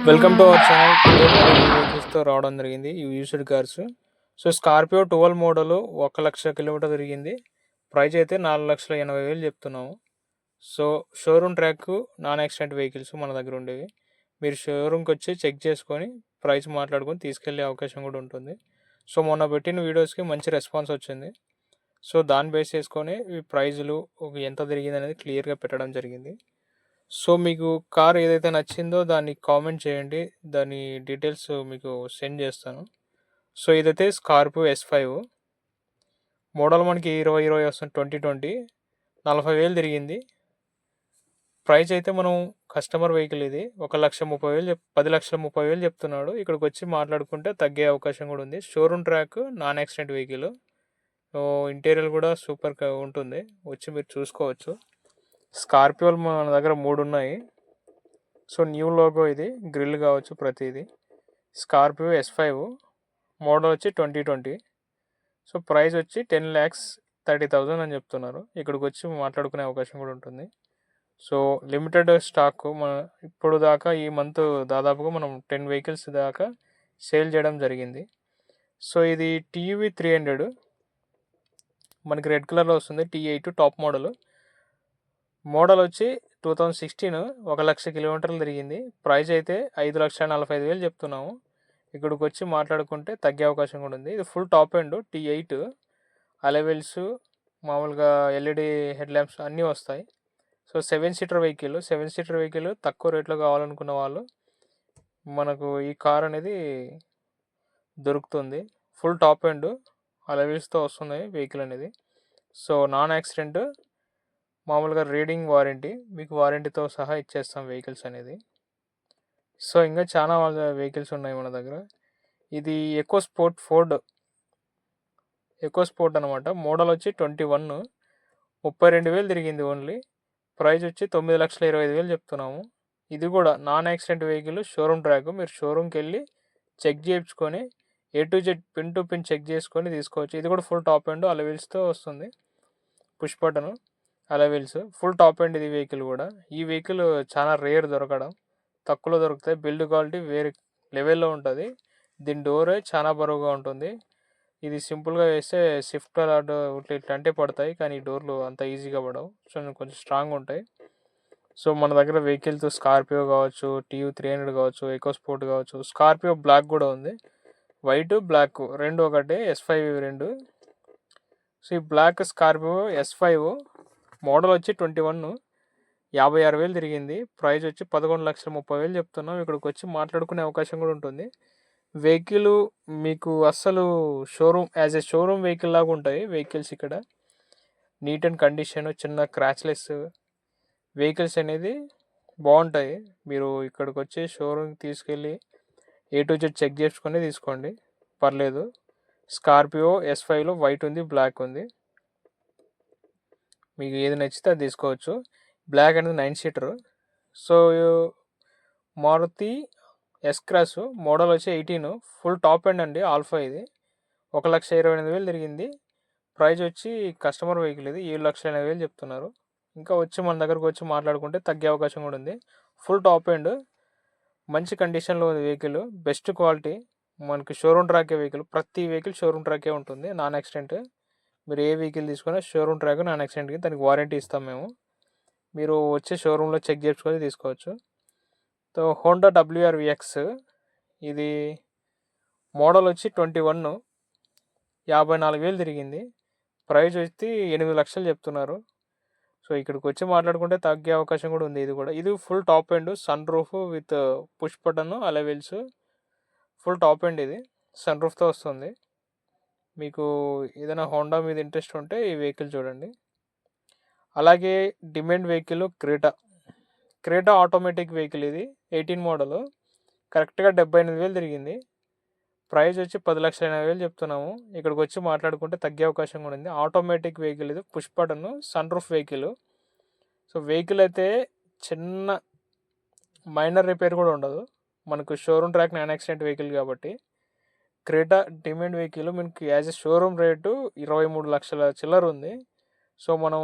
Welcome to our channel. Today మరో వెహికల్స్తో రావడం జరిగింది. ఈ used cars. So Scorpio 12 model 1,00,000 kilometre తిరిగింది. ప్రైస్ అయితే 4,80,000 చెప్తున్నాము. So showroom track non accident vehicles మన దగ్గర ఉండేవి. మీరు షోరూమ్కి వచ్చి చెక్ చేసుకొని ప్రైస్ మాట్లాడుకొని తీసుకెళ్లే అవకాశం కూడా ఉంటుంది. సో మొన్న పెట్టిన వీడియోస్కి మంచి రెస్పాన్స్ వచ్చింది. సో దాన్ని బేస్ చేసుకొని ఈ ప్రైజులు ఎంత తిరిగింది అనేది క్లియర్గా పెట్టడం జరిగింది. సో మీకు కార్ ఏదైతే నచ్చిందో దాన్ని కామెంట్ చేయండి. దాని డీటెయిల్స్ మీకు సెండ్ చేస్తాను. సో ఇదైతే స్కార్పియో S5 మోడల్ మనకి 2020 వస్తుంది. 2020 40,000 తిరిగింది. ప్రైస్ అయితే మనం కస్టమర్ వెహికల్ ఇది 1,30,000 10,30,000 చెప్తున్నాడు. ఇక్కడికి వచ్చి మాట్లాడుకుంటే తగ్గే అవకాశం కూడా ఉంది. Showroom track non accident vehicle. Interior కూడా సూపర్గా ఉంటుంది. వచ్చి మీరు చూసుకోవచ్చు. స్కార్పియోలు మన దగ్గర 3 ఉన్నాయి. సో న్యూ లోగో ఇది, గ్రిల్ కావచ్చు ప్రతిదీ. స్కార్పియో S5 మోడల్ వచ్చి 2020. సో ప్రైస్ వచ్చి 10,30,000 అని చెప్తున్నారు. ఇక్కడికి వచ్చి మాట్లాడుకునే అవకాశం కూడా ఉంటుంది. సో లిమిటెడ్ స్టాక్ ఇప్పుడు దాకా ఈ మంత్ దాదాపుగా మనం 10 వెహికల్స్ దాకా సేల్ చేయడం జరిగింది. సో ఇది TUV 300 మనకి రెడ్ కలర్లో వస్తుంది. T8 టాప్ మోడల్ వచ్చి 2016 1,00,000 కిలోమీటర్లు తిరిగింది. ప్రైస్ అయితే 5,45,000 చెప్తున్నాము. ఇక్కడికి వచ్చి మాట్లాడుకుంటే తగ్గే అవకాశం కూడా ఉంది. ఇది ఫుల్ టాప్ ఎండ్ T8 అలెవెల్స్ మామూలుగా LED హెడ్ ల్యాంప్స్ అన్నీ వస్తాయి. సో 7 సీటర్ వెహికల్ తక్కువ రేట్లో కావాలనుకున్న వాళ్ళు మనకు ఈ కార్ అనేది దొరుకుతుంది. ఫుల్ టాప్ ఎండ్ అలెవెల్స్తో వస్తుంది వెహికల్ అనేది. సో నాన్ యాక్సిడెంట్, మామూలుగా రీడింగ్ వారంటీ, మీకు వారంటీతో సహా ఇచ్చేస్తాం వెహికల్స్ అనేది. సో ఇంకా చాలా వెహికల్స్ ఉన్నాయి మన దగ్గర. ఇది ఫోర్డ్ ఎకో స్పోర్ట్ అనమాట. మోడల్ వచ్చి 21 32,000 తిరిగింది ఓన్లీ. ప్రైస్ వచ్చి 9,25,000 చెప్తున్నాము. ఇది కూడా non accident vehicle, showroom track. మీరు షోరూమ్కి వెళ్ళి చెక్ చేయించుకొని A to Z pin to pin check చేసుకొని తీసుకోవచ్చు. ఇది కూడా ఫుల్ టాప్ ఎండ్ అలెవెల్స్తో వస్తుంది. Push button alloy wheels, full top end ఇది వెహికల్ కూడా. ఈ వెహికల్ చాలా రేర్ దొరకడం, తక్కువలో దొరుకుతాయి. బిల్డ్ క్వాలిటీ వేరే లెవెల్లో ఉంటుంది. దీని డోరే చాలా బరువుగా ఉంటుంది. ఇది సింపుల్గా వేస్తే స్విఫ్ట్ అలాంటి ఇట్లా అంటే పడతాయి, కానీ ఈ డోర్లు అంత ఈజీగా పడవు. సో కొంచెం స్ట్రాంగ్ ఉంటాయి. సో మన దగ్గర వెహికల్స్ స్కార్పియో కావచ్చు, TUV 300 కావచ్చు, ఎకో స్పోర్ట్ కావచ్చు. స్కార్పియో బ్లాక్ కూడా ఉంది. వైట్ బ్లాక్ రెండు ఒకటే, S5 రెండు. సో ఈ బ్లాక్ స్కార్పియో S5 మోడల్ వచ్చి 21 56,000 తిరిగింది. ప్రైస్ వచ్చి 11,30,000 చెప్తున్నాం. ఇక్కడికి వచ్చి మాట్లాడుకునే అవకాశం కూడా ఉంటుంది. వెహికల్ మీకు అస్సలు యాజ్ ఏ షోరూమ్ వెహికల్ లాగా ఉంటాయి వెహికల్స్ ఇక్కడ. నీట్ అండ్ కండిషన్, చిన్న క్రాచ్లెస్ వెహికల్స్ అనేది బాగుంటాయి. మీరు ఇక్కడికి వచ్చి షోరూమ్కి తీసుకెళ్ళి A to Z చెక్ చేసుకొని తీసుకోండి, పర్లేదు. స్కార్పియో S5లో వైట్ ఉంది, బ్లాక్ ఉంది. మీకు ఏది నచ్చితే అది తీసుకోవచ్చు. బ్లాక్ అనేది 9 సీటర్. సో మారుతి S-క్రాస్ మోడల్ వచ్చి 18 ఫుల్ టాప్ ఎండ్ అండి, ఆల్ఫా. ఇది 1,28,000 తిరిగింది. ప్రైస్ వచ్చి కస్టమర్ వెహికల్ ఇది 7,80,000 చెప్తున్నారు. ఇంకా వచ్చి మన దగ్గరకు వచ్చి మాట్లాడుకుంటే తగ్గే అవకాశం కూడా ఉంది. ఫుల్ టాప్ ఎండ్, మంచి కండిషన్లో ఉంది వెహికల్, బెస్ట్ క్వాలిటీ. మనకి షోరూమ్ ట్రాకే వెహికల్. ప్రతి వెహికల్ షోరూమ్ ట్రాకే ఉంటుంది, నాన్ యాక్సిడెంట్. మీరు ఏ వెహికల్ తీసుకున్నా షోరూమ్ ట్రాక్ నాన్ యాక్సిడెంట్కి దానికి వారంటీ ఇస్తాం మేము. మీరు వచ్చే షోరూంలో చెక్ చేసుకొని తీసుకోవచ్చు. సో హోండా WR VX ఇది మోడల్ వచ్చి 21 54,000 తిరిగింది. ప్రైస్ వచ్చి 8 లక్షలు చెప్తున్నారు. సో ఇక్కడికి వచ్చి మాట్లాడుకుంటే తగ్గే అవకాశం కూడా ఉంది. ఇది full top end, sunroof with push button alloy wheels, full top end. ఇది సన్ రూఫ్తో వస్తుంది. మీకు ఏదైనా హోండా మీద ఇంట్రెస్ట్ ఉంటే ఈ వెహికల్ చూడండి. అలాగే demand vehicle Creta automatic vehicle. ఇది 18 మోడల్, కరెక్ట్గా 78,000 తిరిగింది. ప్రైస్ వచ్చి 10,80,000 చెప్తున్నాము. ఇక్కడికి వచ్చి మాట్లాడుకుంటే తగ్గే అవకాశం కూడా ఉంది. ఆటోమేటిక్ వెహికల్ ఇది, push button sunroof vehicle. So vehicle అయితే చిన్న మైనర్ రిపేర్ కూడా ఉండదు. మనకు showroom track non accident vehicle కాబట్టి. క్రేటా డిమాండ్ వెహికల్ మనకి యాజ్ ఎ షోరూమ్ రేటు 23 లక్షల చిల్లర ఉంది. సో మనం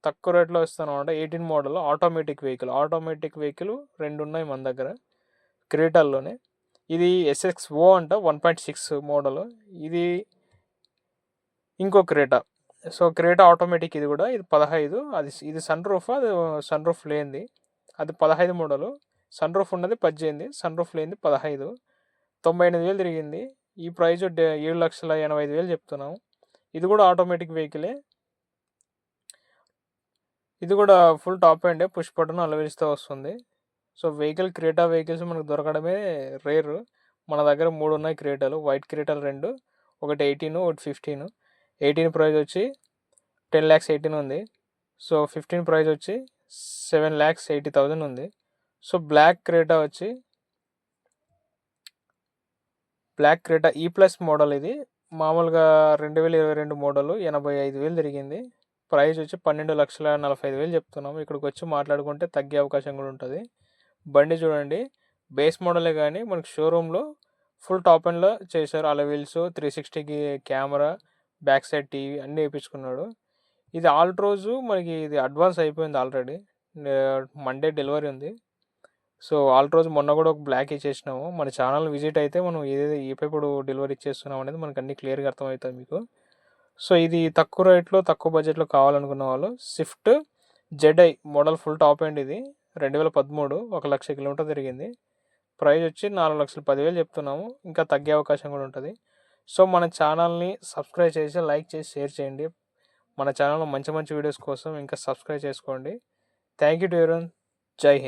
తక్కువ రేట్లో ఇస్తాం అనమాట. 18 మోడల్ ఆటోమేటిక్ వెహికల్ 2 ఉన్నాయి మన దగ్గర. క్రేటాల్లోనే. ఇది SXO అంట 1.6 మోడల్. ఇది ఇంకో క్రేటా. సో క్రేటా ఆటోమేటిక్ ఇది కూడా. ఇది 15. ఇది సన్ రూఫ్, అది సన్ రూఫ్ లేనిది. అది 15 మోడలు. సన్ రూఫ్ ఉన్నది 18, సన్ రూఫ్ లేనిది 15. 98,000 తిరిగింది. ఈ ప్రైస్ 7,85,000 చెప్తున్నాము. ఇది కూడా ఆటోమేటిక్ వెహికలే. ఇది కూడా full top and push button అలవెల్స్తో వస్తుంది. సో క్రేటా వెహికల్స్ మనకు దొరకడమే రేరు. మన దగ్గర 3 ఉన్నాయి క్రేటాలు. వైట్ క్రేటాలు 2, ఒకటి 18, ఒకటి 15. 18 ప్రైస్ వచ్చి 10,18,000 ఉంది. సో 15 ప్రైస్ వచ్చి 7,80,000 ఉంది. So black Creta E+ model. ఇది మామూలుగా 2022 మోడలు. 85,000 తిరిగింది. ప్రైస్ వచ్చి 12,45,000 చెప్తున్నాము. ఇక్కడికి వచ్చి మాట్లాడుకుంటే తగ్గే అవకాశం కూడా ఉంటుంది. బండి చూడండి, బేస్ మోడలే కానీ మనకి షోరూంలో ఫుల్ టాప్ ఎండ్లో చేశారు. అలవీల్స్, 360కి కెమెరా, బ్యాక్ సైడ్ టీవీ అన్నీ వేయించుకున్నాడు. ఇది ఆల్ట్రోజు మనకి ఇది అడ్వాన్స్ అయిపోయింది ఆల్రెడీ. మండే డెలివరీ ఉంది. సో ఆల్ట్రోజ్ మొన్న కూడా ఒక బ్లాక్ ఇచ్చేసినాము. మన ఛానల్ విజిట్ అయితే మనం ఏదైతే ఎప్పుడు డెలివరీ ఇచ్చేస్తున్నాం అనేది మనకు అన్ని క్లియర్గా అర్థమవుతుంది మీకు. సో ఇది తక్కువ రేట్లో తక్కువ బడ్జెట్లో కావాలనుకున్న వాళ్ళు Swift ZI model full top end. ఇది 2013, 1,00,000 కిలోమీటర్ తిరిగింది. ప్రైస్ వచ్చి 4,10,000 చెప్తున్నాము. ఇంకా తగ్గే అవకాశం కూడా ఉంటుంది. సో మన ఛానల్ని సబ్స్క్రైబ్ చేసి, లైక్ చేసి, షేర్ చేయండి. మన ఛానల్లో మంచి మంచి వీడియోస్ కోసం ఇంకా సబ్స్క్రైబ్ చేసుకోండి. Thank you to everyone. జై హింద్.